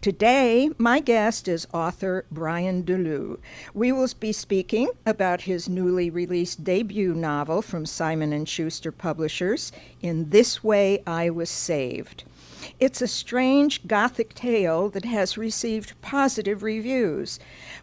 Today, my guest is author Brian Deleew. We will be speaking about his newly released debut novel from Simon Schuster Publishers, In This Way I Was Saved. It's a strange Gothic tale that has received positive reviews.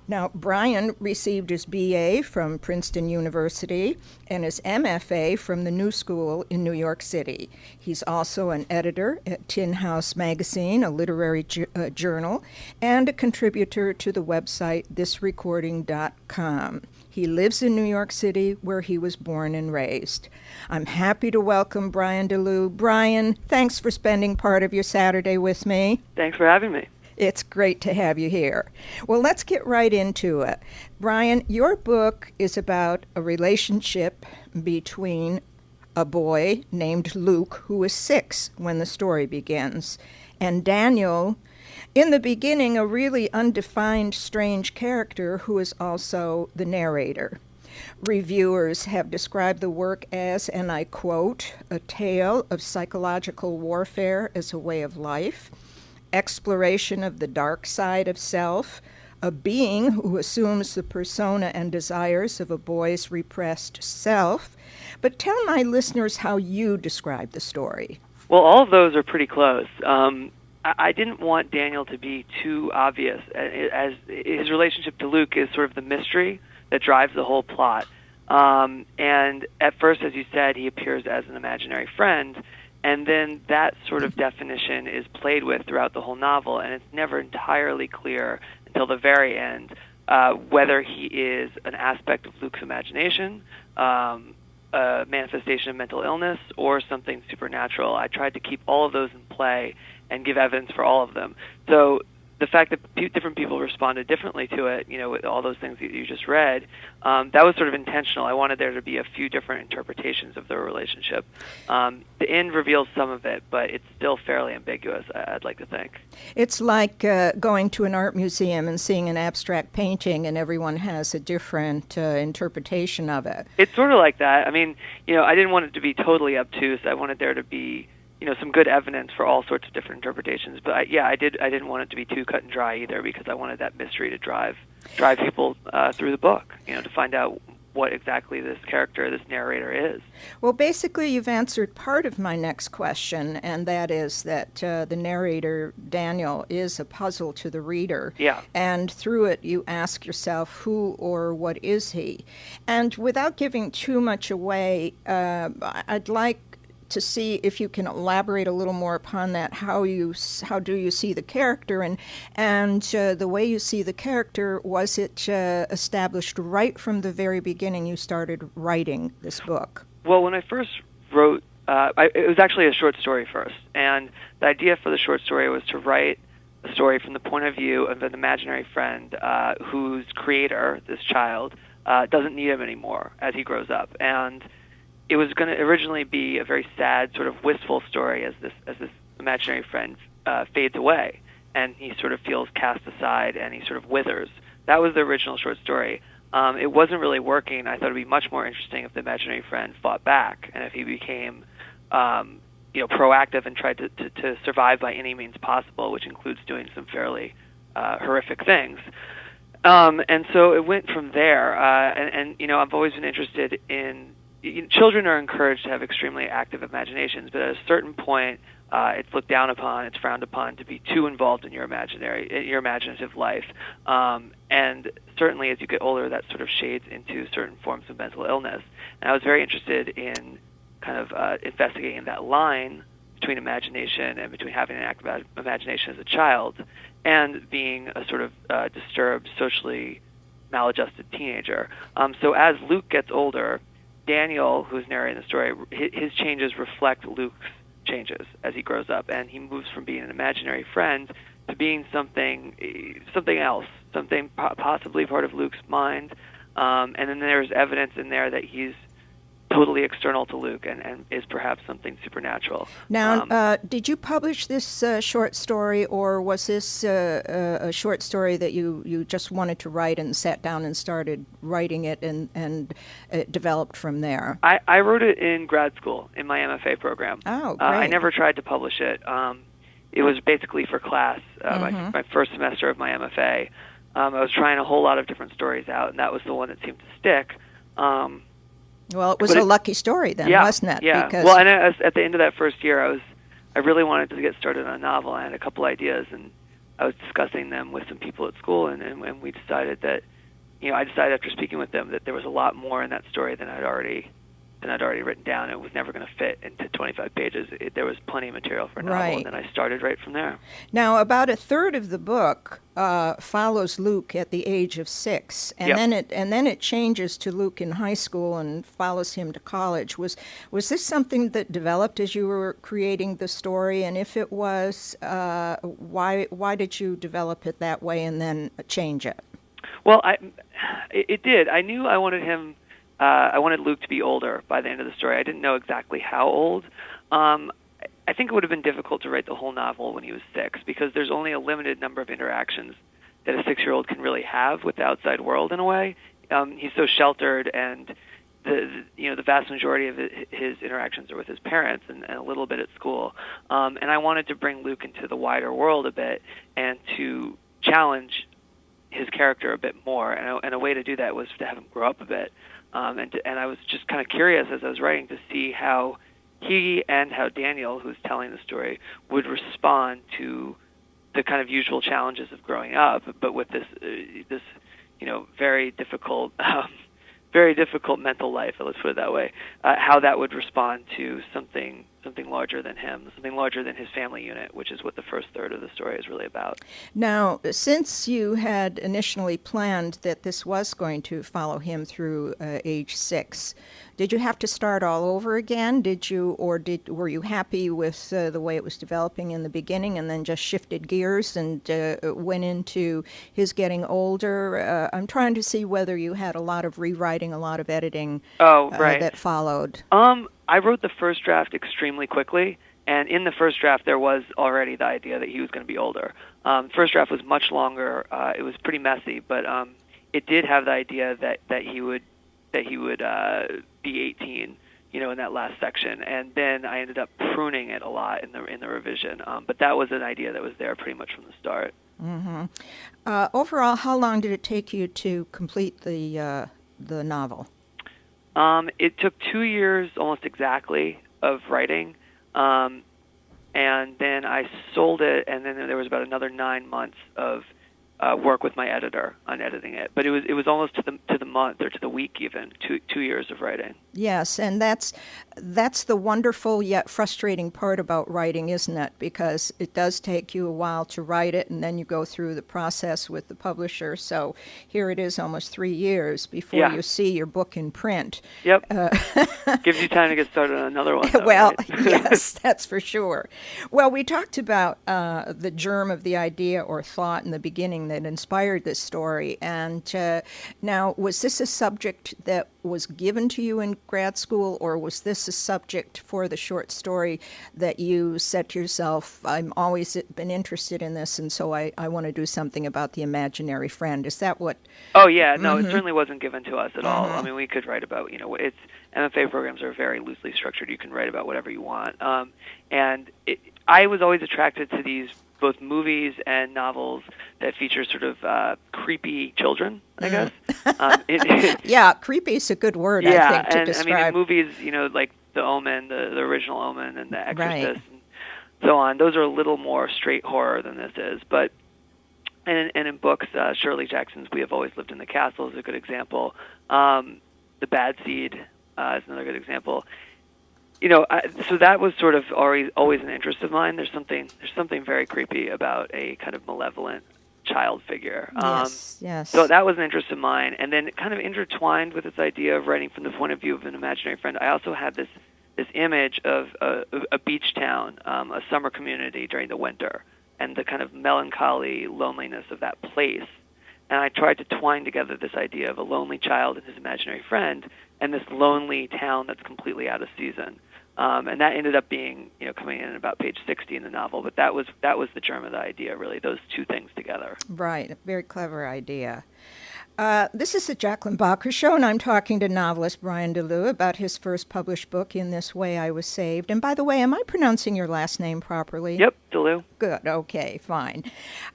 Now, Brian received his BA from Princeton University and his MFA from the New School in New York City. He's also an editor at Tin House Magazine, a literary journal, and a contributor to the website thisrecording.com. He lives in New York City, where he was born and raised. I'm happy to welcome Brian Deleew. Brian, thanks for spending part of your Saturday with me. Thanks for having me. It's great to have you here. Well, let's get right into it. Brian, your book is about a relationship between a boy named Luke, who is 6 when the story begins, and Daniel, in the beginning, a really undefined, strange character who is also the narrator. Reviewers have described the work as, and I quote, a tale of psychological warfare as a way of life, exploration of the dark side of self, a being who assumes the persona and desires of a boy's repressed self. But tell my listeners how you describe the story. Well, all of those are pretty close. I didn't want Daniel to be too obvious, as his relationship to Luke is sort of the mystery that drives the whole plot. And at first, as you said, he appears as an imaginary friend, and then that sort of definition is played with throughout the whole novel, and it's never entirely clear until the very end whether he is an aspect of Luke's imagination, a manifestation of mental illness, or something supernatural. I tried to keep all of those in play and give evidence for all of them. So the fact that different people responded differently to it, with all those things that you just read, that was sort of intentional. I wanted there to be a few different interpretations of their relationship. The end reveals some of it, but it's still fairly ambiguous, I'd like to think. It's like going to an art museum and seeing an abstract painting, and everyone has a different interpretation of it. It's sort of like that. I mean, I didn't want it to be totally obtuse. I wanted there to be some good evidence for all sorts of different interpretations. But I didn't want it to be too cut and dry either, because I wanted that mystery to drive people through the book, to find out what exactly this character, this narrator is. Well, basically, you've answered part of my next question, and that is that the narrator, Daniel, is a puzzle to the reader. Yeah. And through it, you ask yourself, who or what is he? And without giving too much away, I'd like to see if you can elaborate a little more upon that. How do you see the character, and the way you see the character, was it established right from the very beginning you started writing this book? Well, when I first wrote, it was actually a short story first, and the idea for the short story was to write a story from the point of view of an imaginary friend whose creator, this child, doesn't need him anymore as he grows up. And it was going to originally be a very sad, sort of wistful story as this imaginary friend fades away, and he sort of feels cast aside, and he sort of withers. That was the original short story. It wasn't really working. I thought it would be much more interesting if the imaginary friend fought back, and if he became proactive and tried to survive by any means possible, which includes doing some fairly horrific things. And so it went from there. And I've always been interested in children are encouraged to have extremely active imaginations, but at a certain point, it's looked down upon, it's frowned upon to be too involved in your imaginative life. And certainly as you get older, that sort of shades into certain forms of mental illness. And I was very interested in kind of investigating that line between imagination and between having an active imagination as a child and being a sort of disturbed, socially maladjusted teenager. So as Luke gets older, Daniel, who's narrating the story, his changes reflect Luke's changes as he grows up, and he moves from being an imaginary friend to being something else, something possibly part of Luke's mind. And then there's evidence in there that he's totally external to Luke and is perhaps something supernatural. Now, did you publish this short story, or was this a short story that you just wanted to write and sat down and started writing it and it developed from there? I wrote it in grad school in my MFA program. Oh, great. I never tried to publish it. it was basically for class, my first semester of my MFA. I was trying a whole lot of different stories out, and that was the one that seemed to stick. Well, it was a lucky story then, wasn't it? Yeah. Because well, and at the end of that first year, I really wanted to get started on a novel. I had a couple ideas, and I was discussing them with some people at school, and we decided that, I decided after speaking with them that there was a lot more in that story than I'd already written down. It was never going to fit into 25 pages. There was plenty of material for a novel, and then I started right from there. Now, about a third of the book follows Luke at the age of 6, and then it changes to Luke in high school and follows him to college. Was this something that developed as you were creating the story? And if it was, why did you develop it that way and then change it? Well, it did. I knew I wanted him. I wanted Luke to be older by the end of the story. I didn't know exactly how old. I think it would have been difficult to write the whole novel when he was 6 because there's only a limited number of interactions that a 6-year-old can really have with the outside world in a way. He's so sheltered, and the vast majority of his interactions are with his parents and a little bit at school. And I wanted to bring Luke into the wider world a bit and to challenge his character a bit more. And a way to do that was to have him grow up a bit. And I was just kind of curious as I was writing to see how he and how Daniel, who's telling the story, would respond to the kind of usual challenges of growing up, but with this very difficult mental life. Let's put it that way. How that would respond to something larger than him, something larger than his family unit, which is what the first third of the story is really about. Now, since you had initially planned that this was going to follow him through age 6, did you have to start all over again? Were you happy with the way it was developing in the beginning and then just shifted gears and went into his getting older? I'm trying to see whether you had a lot of rewriting, a lot of editing that followed. I wrote the first draft extremely quickly, and in the first draft there was already the idea that he was going to be older. First draft was much longer. It was pretty messy, but it did have the idea that he would be 18, in that last section, and then I ended up pruning it a lot in the revision. But that was an idea that was there pretty much from the start. Mm-hmm. Overall, how long did it take you to complete the novel? It took 2 years, almost exactly, of writing, and then I sold it, and then there was about another 9 months of work with my editor on editing it. But it was almost to the month or to the week even, 2 years of writing. Yes, and that's the wonderful yet frustrating part about writing, isn't it? Because it does take you a while to write it, and then you go through the process with the publisher. So here it is, almost 3 years before you see your book in print. Yep. Gives you time to get started on another one. Though, well, right? Yes, that's for sure. Well, we talked about the germ of the idea or thought in the beginning that inspired this story. And now, was this a subject that was given to you in grad school, or was this a subject for the short story that you said to yourself, I'm always been interested in this, and so I want to do something about the imaginary friend? Is that what? Oh, yeah. No, it certainly wasn't given to us at all. I mean, we could write about, it's MFA programs are very loosely structured. You can write about whatever you want. I was always attracted to these both movies and novels that feature sort of creepy children, I guess. Yeah, creepy is a good word, I think, to describe. I mean, in movies, like The Omen, the original Omen, and The Exorcist, and so on, those are a little more straight horror than this is. But and in books, Shirley Jackson's We Have Always Lived in the Castle is a good example. The Bad Seed is another good example. So that was sort of always an interest of mine. There's something very creepy about a kind of malevolent child figure. Yes. So that was an interest of mine, and then kind of intertwined with this idea of writing from the point of view of an imaginary friend, I also had this image of a beach town, a summer community during the winter, and the kind of melancholy loneliness of that place. And I tried to twine together this idea of a lonely child and his imaginary friend, and this lonely town that's completely out of season. And that ended up being, coming in at about page 60 in the novel. But that was the germ of the idea, really, those two things together. Right, a very clever idea. This is the Jacqueline Bachar Show, and I'm talking to novelist Brian Deleew about his first published book, In This Way I Was Saved. And by the way, am I pronouncing your last name properly? Yep, Deleew. Good, okay, fine.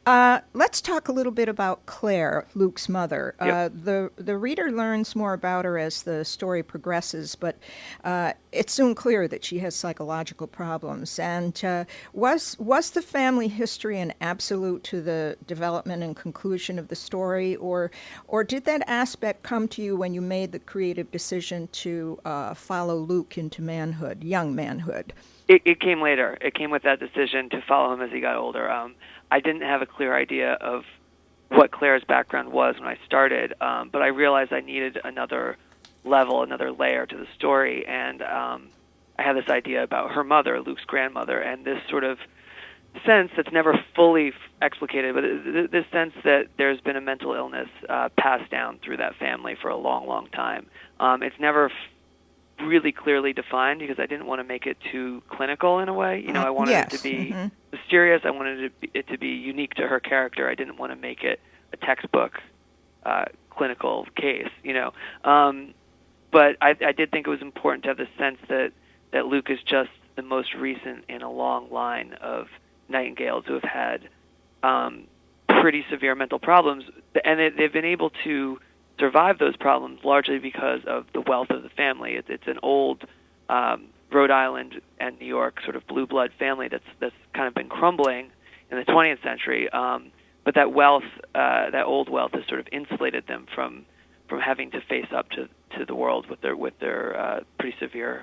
Let's talk a little bit about Claire, Luke's mother. Yep. The reader learns more about her as the story progresses, but it's soon clear that she has psychological problems. And was the family history an absolute to the development and conclusion of the story, or did that aspect come to you when you made the creative decision to follow Luke into manhood, young manhood? It came later. It came with that decision to follow him as he got older. I didn't have a clear idea of what Claire's background was when I started, but I realized I needed another level, another layer to the story, and I had this idea about her mother, Luke's grandmother, and this sort of sense that's never fully explicated, but this sense that there's been a mental illness passed down through that family for a long, long time. It's never really clearly defined because I didn't want to make it too clinical in a way. You know, I wanted it to be mysterious. I wanted it to be unique to her character. I didn't want to make it a textbook clinical case, you know. But I did think it was important to have the sense that Luke is just the most recent in a long line of nightingales who have had pretty severe mental problems, and they've been able to survive those problems largely because of the wealth of the family. It's an old Rhode Island and New York sort of blue blood family that's kind of been crumbling in the 20th century. But that wealth, that old wealth, has sort of insulated them from having to face up to the world with their pretty severe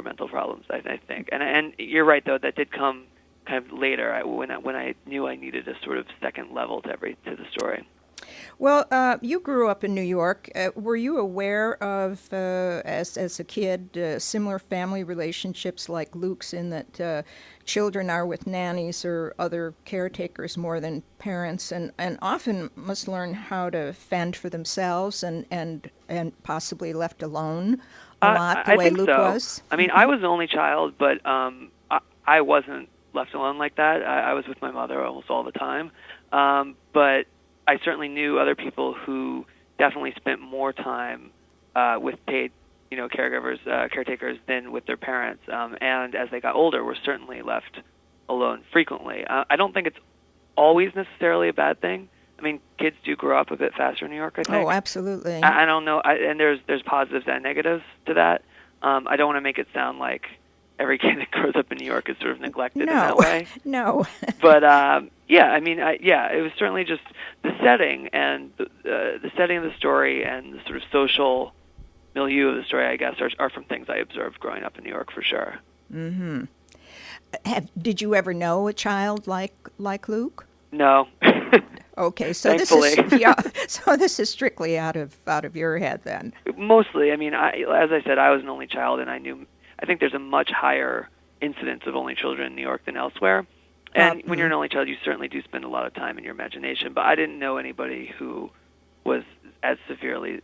mental problems, I think. And you're right, though, that did come kind of later when I knew I needed a sort of second level to the story. Well, you grew up in New York. Were you aware of, as a kid, similar family relationships like Luke's, in that children are with nannies or other caretakers more than parents, and often must learn how to fend for themselves and possibly left alone a lot, the way Luke was? I mean, I was the only child, but I wasn't left alone like that. I was with my mother almost all the time. But I certainly knew other people who definitely spent more time with paid, caretakers than with their parents. And as they got older, were certainly left alone frequently. I don't think it's always necessarily a bad thing. I mean, kids do grow up a bit faster in New York, I think. Oh, absolutely. I don't know, and there's positives and negatives to that. I don't want to make it sound like every kid that grows up in New York is sort of neglected in that way. No. But it was certainly just the setting and the setting of the story and the sort of social milieu of the story, I guess, are from things I observed growing up in New York for sure. Mm-hmm. Did you ever know a child like Luke? No. Okay, so Thankfully. This is strictly out of your head then. Mostly, I mean, as I said, I was an only child, and I think there's a much higher incidence of only children in New York than elsewhere. And when you're an only child, you certainly do spend a lot of time in your imagination. But I didn't know anybody who was as severely,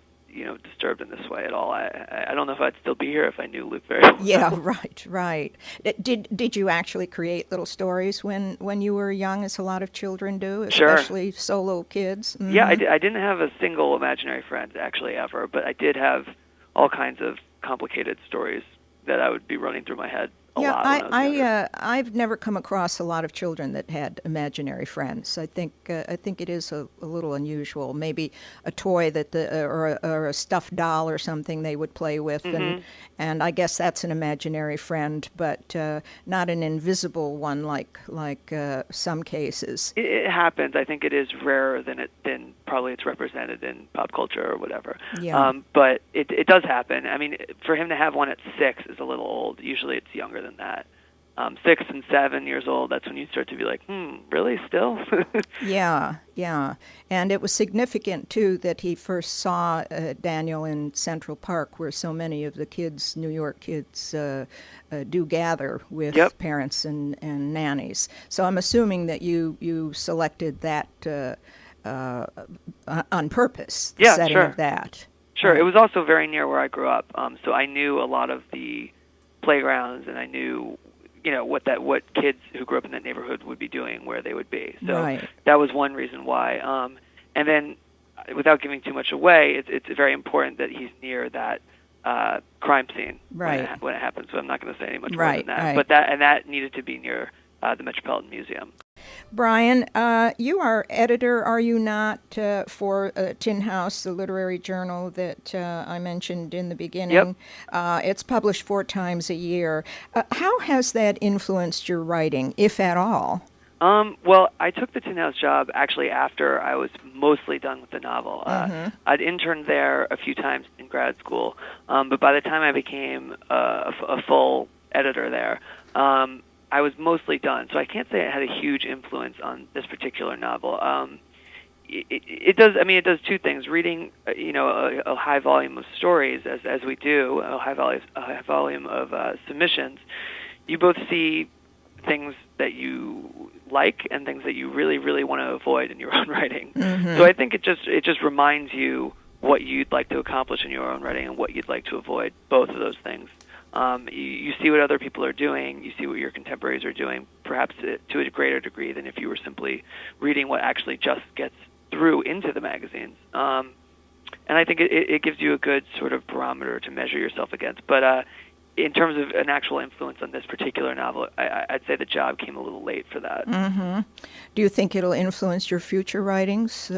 disturbed in this way at all. I don't know if I'd still be here if I knew Luke very well. Yeah, right. Did you actually create little stories when you were young, as a lot of children do, especially solo kids? Mm-hmm. Yeah, I didn't have a single imaginary friend, actually, ever. But I did have all kinds of complicated stories that I would be running through my head a lot when I was younger. I've never come across a lot of children that had imaginary friends. I think it is a little unusual. Maybe a toy or a stuffed doll or something they would play with, mm-hmm. and I guess that's an imaginary friend, but not an invisible one like some cases. It happens. I think it is rarer than probably it's represented in pop culture or whatever. Yeah. But it does happen. I mean, for him to have one at 6 is a little old. Usually it's younger than that. 6 and 7 years old, that's when you start to be like, really, still? Yeah. And it was significant, too, that he first saw Daniel in Central Park, where so many of the kids, New York kids, do gather with parents and nannies. So I'm assuming that you selected that on purpose, the setting of that. Sure. It was also very near where I grew up, so I knew a lot of the playgrounds, and I knew, what kids who grew up in that neighborhood would be doing, where they would be. So that was one reason why. And then without giving too much away, it's very important that he's near that crime scene when it happens. So I'm not going to say any much more than that. Right. But that needed to be near the Metropolitan Museum. Brian, you are editor, are you not, for Tin House, the literary journal that I mentioned in the beginning? Yep. It's published 4 times a year. How has that influenced your writing, if at all? Well, I took the Tin House job actually after I was mostly done with the novel. I'd interned there a few times in grad school, but by the time I became a full editor there, I was mostly done. So I can't say it had a huge influence on this particular novel. It does. I mean, it does 2 things. Reading, a high volume of stories, as we do, a high volume of submissions. You both see things that you like and things that you really, really want to avoid in your own writing. So I think it just reminds you what you'd like to accomplish in your own writing and what you'd like to avoid, both of those things. You see what other people are doing, you see what your contemporaries are doing, perhaps to a greater degree than if you were simply reading what actually just gets through into the magazines. And I think it gives you a good sort of barometer to measure yourself against. But in terms of an actual influence on this particular novel, I'd say the job came a little late for that. Do you think it'll influence your future writings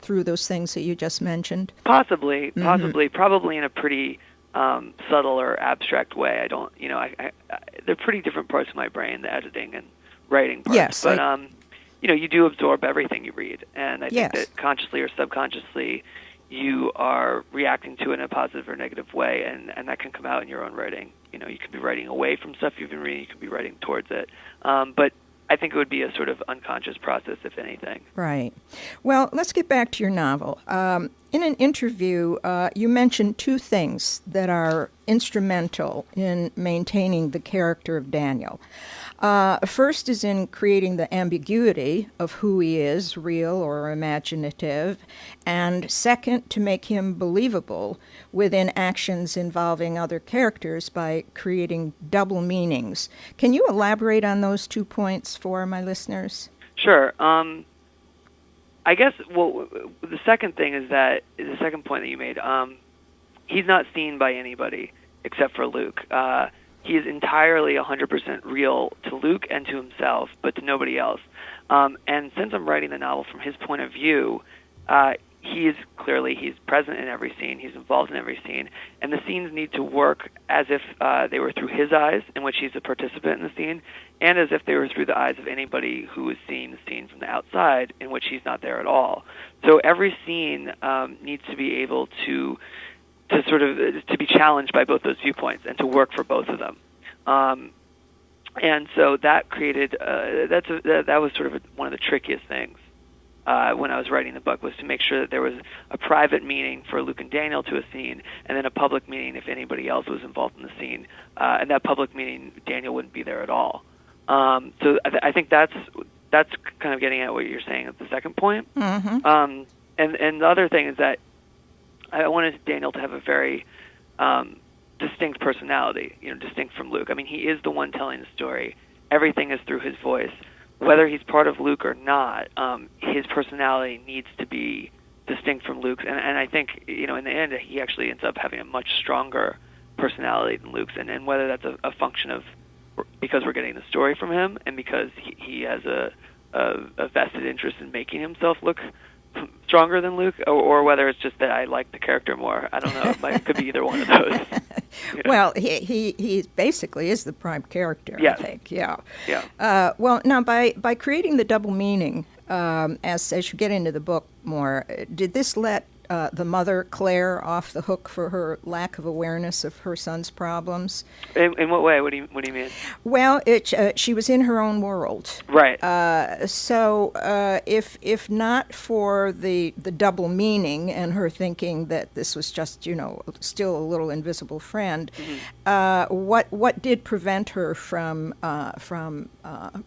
through those things that you just mentioned? Possibly, probably in a pretty subtle or abstract way. I don't, they're pretty different parts of my brain, the editing and writing parts. Yes, but you do absorb everything you read, and I think that consciously or subconsciously, you are reacting to it in a positive or negative way, and that can come out in your own writing. You could be writing away from stuff you've been reading, you could be writing towards it. But I think it would be a sort of unconscious process, if anything. Right. Well, let's get back to your novel. In an interview, you mentioned 2 things that are instrumental in maintaining the character of Daniel. First is in creating the ambiguity of who he is, real or imaginative, and second, to make him believable within actions involving other characters by creating double meanings. Can you elaborate on those 2 points for my listeners? Sure. I guess, the second thing is that, the second point that you made, he's not seen by anybody except for Luke. He is entirely 100% real to Luke and to himself, but to nobody else. And since I'm writing the novel from his point of view, he's present in every scene, he's involved in every scene, and the scenes need to work as if they were through his eyes, in which he's a participant in the scene, and as if they were through the eyes of anybody who is seeing the scene from the outside, in which he's not there at all. So every scene needs to be able to be challenged by both those viewpoints and to work for both of them. And so that created that was sort of one of the trickiest things when I was writing the book, was to make sure that there was a private meaning for Luke and Daniel to a scene, and then a public meaning if anybody else was involved in the scene. And that public meaning, Daniel wouldn't be there at all. So I think that's kind of getting at what you're saying at the second point. And the other thing is that I wanted Daniel to have a very distinct personality, distinct from Luke. I mean, he is the one telling the story. Everything is through his voice. Whether he's part of Luke or not, his personality needs to be distinct from Luke's. And I think, in the end, he actually ends up having a much stronger personality than Luke's. And whether that's a function of because we're getting the story from him and because he has a vested interest in making himself look stronger than Luke, or whether it's just that I like the character more. I don't know. It could be either one of those. Well, he basically is the prime character, yes. I think. Yeah. Well, now by creating the double meaning, as you get into the book more, did this let the mother, Claire, off the hook for her lack of awareness of her son's problems? In what way? What do you mean? Well, she was in her own world. Right. So if not for the double meaning and her thinking that this was just, still a little invisible friend, what did prevent her from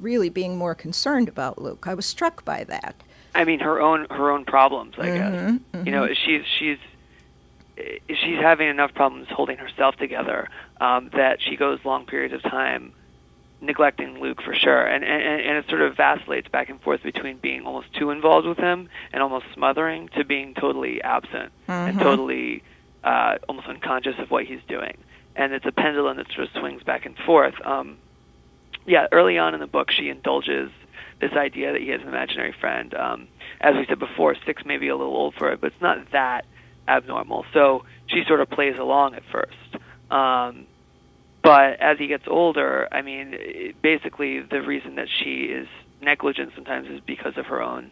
really being more concerned about Luke? I was struck by that. I mean, her own problems, I guess. She's having enough problems holding herself together that she goes long periods of time neglecting Luke for sure, and it sort of vacillates back and forth between being almost too involved with him and almost smothering to being totally absent and totally almost unconscious of what he's doing. And it's a pendulum that sort of swings back and forth. Early on in the book, she indulges this idea that he has an imaginary friend. As we said before, 6 may be a little old for it, but it's not that abnormal. So she sort of plays along at first. But as he gets older, I mean, basically the reason that she is negligent sometimes is because of her own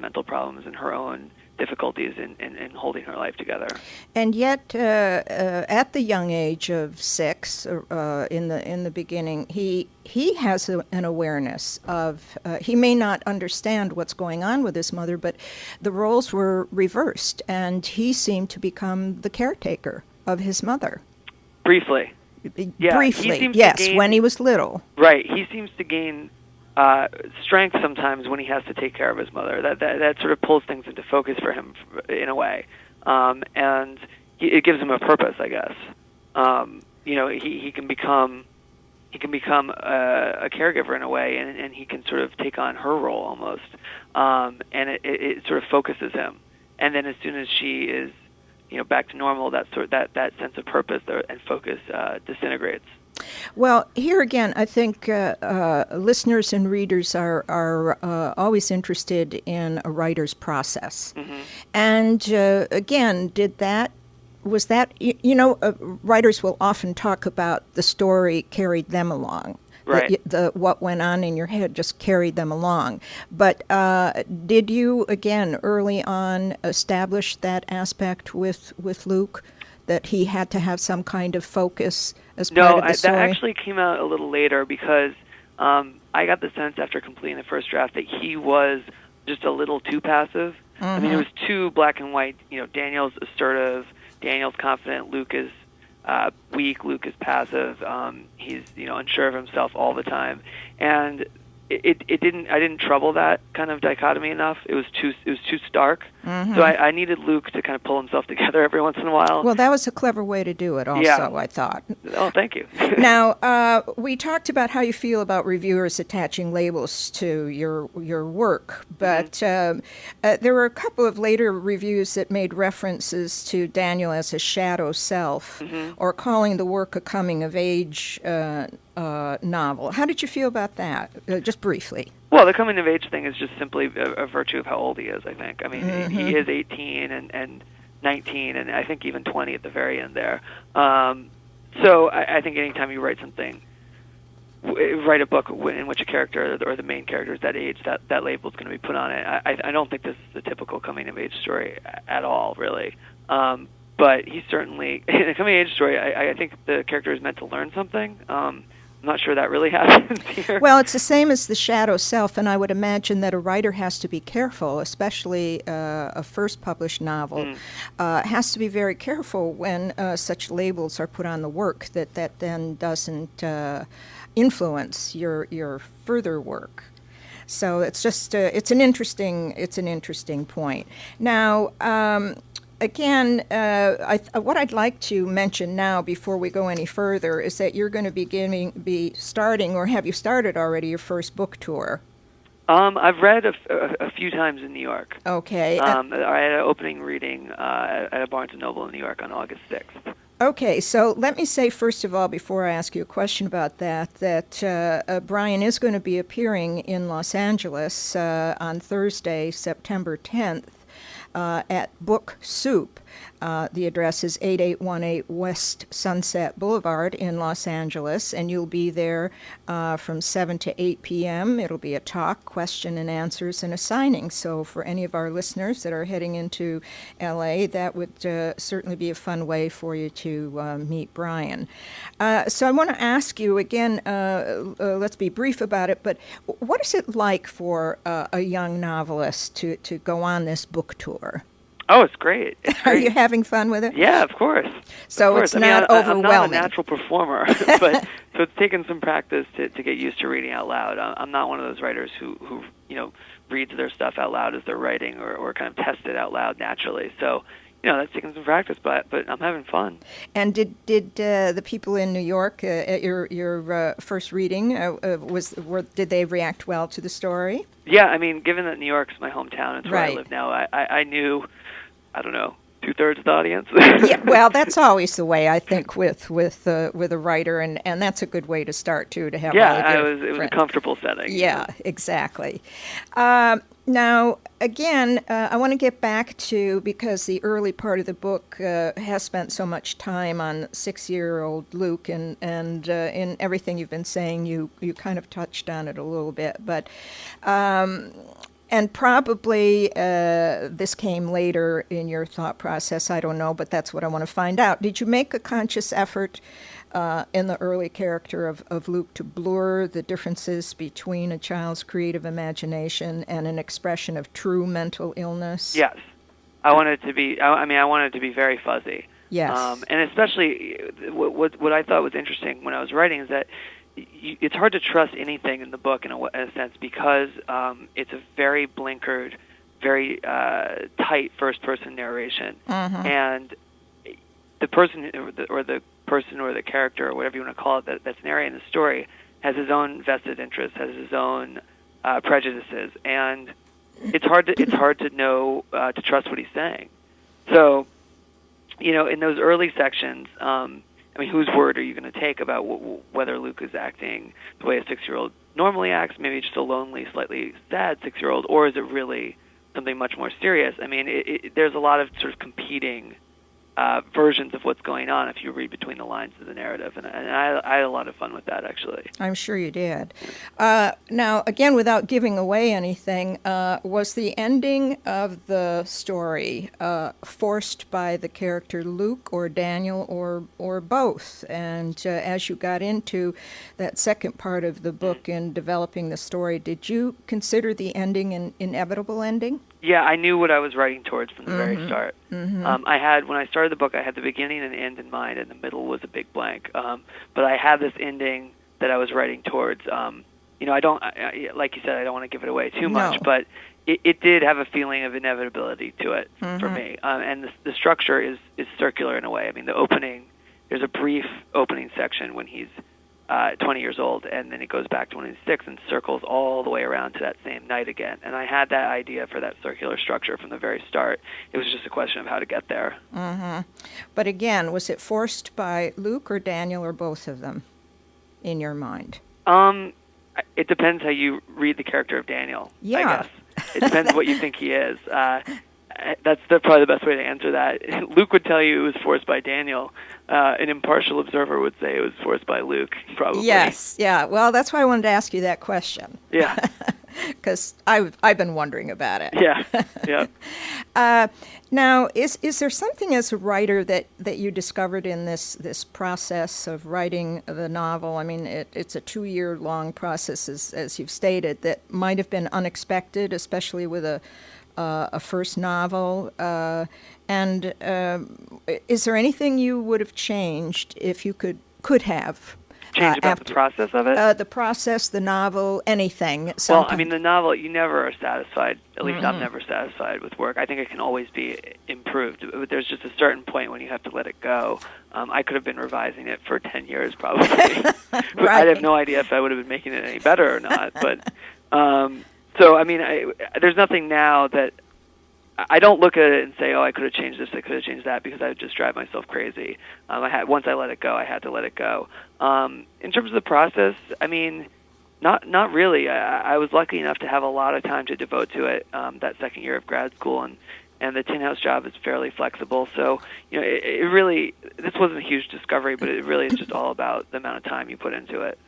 mental problems and her own difficulties in holding her life together. And yet, at the young age of 6, in the beginning, he has an awareness of. He may not understand what's going on with his mother, but the roles were reversed, and he seemed to become the caretaker of his mother. Briefly. Yeah, briefly, yes, when he was little. Right. He seems to gain strength sometimes when he has to take care of his mother. That sort of pulls things into focus for him in a way, and it gives him a purpose, I guess. He can become a caregiver in a way, and he can sort of take on her role almost, and it sort of focuses him. And then as soon as she is back to normal, that sense of purpose and focus disintegrates. Well, here again, I think listeners and readers are always interested in a writer's process. Mm-hmm. And again, was that writers will often talk about the story carried them along. Right. What went on in your head just carried them along. But did you, again, early on establish that aspect with Luke, that he had to have some kind of focus as part of the story? No, that actually came out a little later because I got the sense after completing the first draft that he was just a little too passive. Mm-hmm. I mean, it was too black and white. Daniel's assertive, Daniel's confident, Luke is weak, Luke is passive. He's unsure of himself all the time, and I didn't trouble that kind of dichotomy enough. It was too stark. Mm-hmm. So I needed Luke to kind of pull himself together every once in a while. Well, that was a clever way to do it also, yeah. I thought. Oh, thank you. Now, we talked about how you feel about reviewers attaching labels to your work, but mm-hmm. There were a couple of later reviews that made references to Daniel as a shadow self, mm-hmm. or calling the work a coming-of-age novel. How did you feel about that, just briefly? Well, the coming-of-age thing is just simply a virtue of how old he is, I think. I mean, mm-hmm. he is 18 and 19, and I think even 20 at the very end there. So I think anytime you write a book in which a character or the main character is that age, that label is going to be put on it. I don't think this is the typical coming-of-age story at all, really. But he certainly, in a coming-of-age story, I think the character is meant to learn something. I'm not sure that really happens here. Well, it's the same as the shadow self, and I would imagine that a writer has to be careful, especially a first published novel, has to be very careful when such labels are put on the work, that then doesn't influence your further work. So it's just it's an interesting point. Now. Again, what I'd like to mention now before we go any further is that you're going to be starting, or have you started already, your first book tour? I've read a few times in New York. Okay. I had an opening reading at a Barnes & Noble in New York on August 6th. Okay, so let me say, first of all, before I ask you a question about that Brian is going to be appearing in Los Angeles on Thursday, September 10th. At Book Soup. The address is 8818 West Sunset Boulevard in Los Angeles, and you'll be there from 7 to 8 p.m. It'll be a talk, question and answers, and a signing. So for any of our listeners that are heading into L.A., that would certainly be a fun way for you to meet Brian. So I want to ask you again, let's be brief about it, but what is it like for a young novelist to go on this book tour? Oh, it's great. Are you having fun with it? Yeah, of course. So it's not overwhelming. I'm not a natural performer, but so it's taken some practice to get used to reading out loud. I'm not one of those writers who reads their stuff out loud as they're writing or kind of test it out loud naturally. So that's taking some practice, but I'm having fun. And did the people in New York at your first reading did they react well to the story? Yeah, I mean, given that New York's my hometown, it's where Right. I live now. I knew, I don't know, 2/3 of the audience. Yeah, well, that's always the way, I think, with a writer, and that's a good way to start too, to have all of your it was a friends. comfortable setting. Yeah, exactly. Now, again, I want to get back to, because the early part of the book has spent so much time on 6-year-old Luke, and in everything you've been saying, you kind of touched on it a little bit, but and probably this came later in your thought process, I don't know, but that's what I want to find out. Did you make a conscious effort in the early character of Luke to blur the differences between a child's creative imagination and an expression of true mental illness? Yes. I wanted it to be, I wanted it to be very fuzzy. Yes. And especially what I thought was interesting when I was writing is that it's hard to trust anything in the book in a sense, because it's a very blinkered, very tight first-person narration, and the person or the character or whatever you want to call it that's narrating the story has his own vested interests, has his own prejudices, and it's hard to know to trust what he's saying. So, in those early sections. Whose word are you going to take about whether Luke is acting the way a 6-year-old normally acts, maybe just a lonely, slightly sad 6-year-old, or is it really something much more serious? I mean, there's a lot of sort of competing versions of what's going on if you read between the lines of the narrative, and I had a lot of fun with that, actually. I'm sure you did. Now, again, without giving away anything, was the ending of the story forced by the character Luke or Daniel or both? And as you got into that second part of the book in developing the story, did you consider the ending an inevitable ending? Yeah, I knew what I was writing towards from the very start. When I started the book, I had the beginning and end in mind, and the middle was a big blank. But I had this ending that I was writing towards. I don't, like you said, I don't want to give it away too much, but it did have a feeling of inevitability to it for me. And the structure is circular in a way. I mean, there's a brief opening section when he's 20 years old, and then it goes back to when he's 6 and circles all the way around to that same night again. And I had that idea for that circular structure from the very start. It was just a question of how to get there. But again, was it forced by Luke or Daniel or both of them in your mind? It depends how you read the character of Daniel, Yeah. I guess. It depends what you think he is. That's probably the best way to answer that. Luke would tell you it was forced by Daniel. An impartial observer would say it was forced by Luke, probably. Yes, yeah. Well, that's why I wanted to ask you that question. Yeah. Because I've been wondering about it. Yeah, yeah. Now, is there something as a writer that you discovered in this process of writing the novel? I mean, it's a 2-year-long process, as you've stated, that might have been unexpected, especially with a first novel. And is there anything you would have changed if you could have? Change about the process of it? The process, the novel, anything. Well, I mean, the novel, you never are satisfied. At least I'm never satisfied with work. I think it can always be improved. But there's just a certain point when you have to let it go. I could have been revising it for 10 years, probably. Right. I'd have no idea if I would have been making it any better or not. But so, I mean, there's nothing now that I don't look at it and say, oh, I could have changed this, I could have changed that, because I would just drive myself crazy. Once I let it go, I had to let it go. In terms of the process, I mean, not really. I was lucky enough to have a lot of time to devote to it that second year of grad school, and the tin house job is fairly flexible. So, it really, this wasn't a huge discovery, but it really is just all about the amount of time you put into it.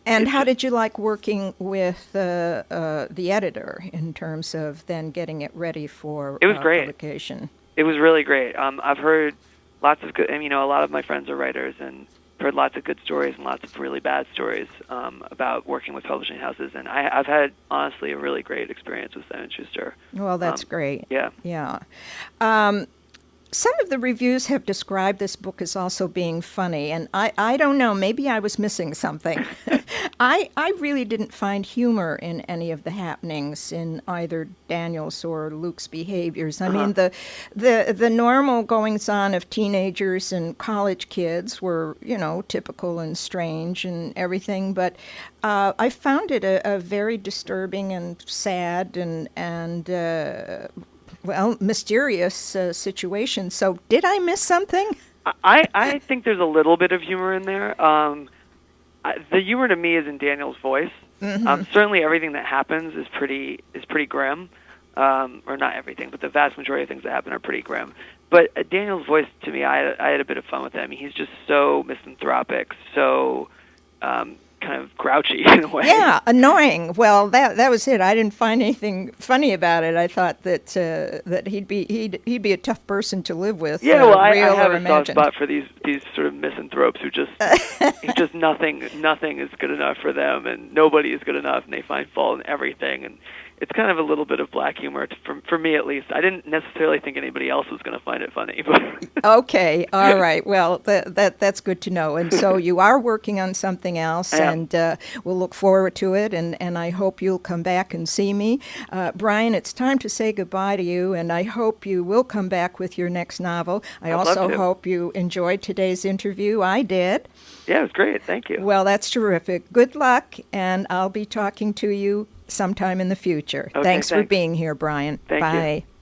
And how did you like working with the editor in terms of then getting it ready for it was great. publication? It was really great. I've heard lots of good, a lot of my friends are writers, and heard lots of good stories and lots of really bad stories about working with publishing houses. And I've had, honestly, a really great experience with Simon Schuster. Well, that's great. Yeah. Yeah. Some of the reviews have described this book as also being funny, and I don't know, maybe I was missing something. I really didn't find humor in any of the happenings in either Daniel's or Luke's behaviors. I mean, the normal goings on of teenagers and college kids were, typical and strange and everything, but I found it a very disturbing and sad and mysterious situation. So did I miss something? I think there's a little bit of humor in there. The humor to me is in Daniel's voice. Mm-hmm. Certainly, everything that happens is pretty grim, or not everything, but the vast majority of things that happen are pretty grim. But Daniel's voice, to me, I had a bit of fun with him. I mean, he's just so misanthropic, so kind of grouchy in a way. Yeah, annoying. Well, that was it. I didn't find anything funny about it. I thought that he'd be a tough person to live with. Yeah, well, I have a soft spot for these sort of misanthropes who just nothing is good enough for them, and nobody is good enough, and they find fault in everything, and it's kind of a little bit of black humor for me, at least. I didn't necessarily think anybody else was going to find it funny, but okay, all right. Well, that's good to know. And so you are working on something else, and we'll look forward to it. And I hope you'll come back and see me, Brian. It's time to say goodbye to you, and I hope you will come back with your next novel. I also hope you enjoyed today's interview. I did. Yeah, it was great. Thank you. Well, that's terrific. Good luck, and I'll be talking to you sometime in the future. Okay, thanks for being here, Brian. Thank Bye. You.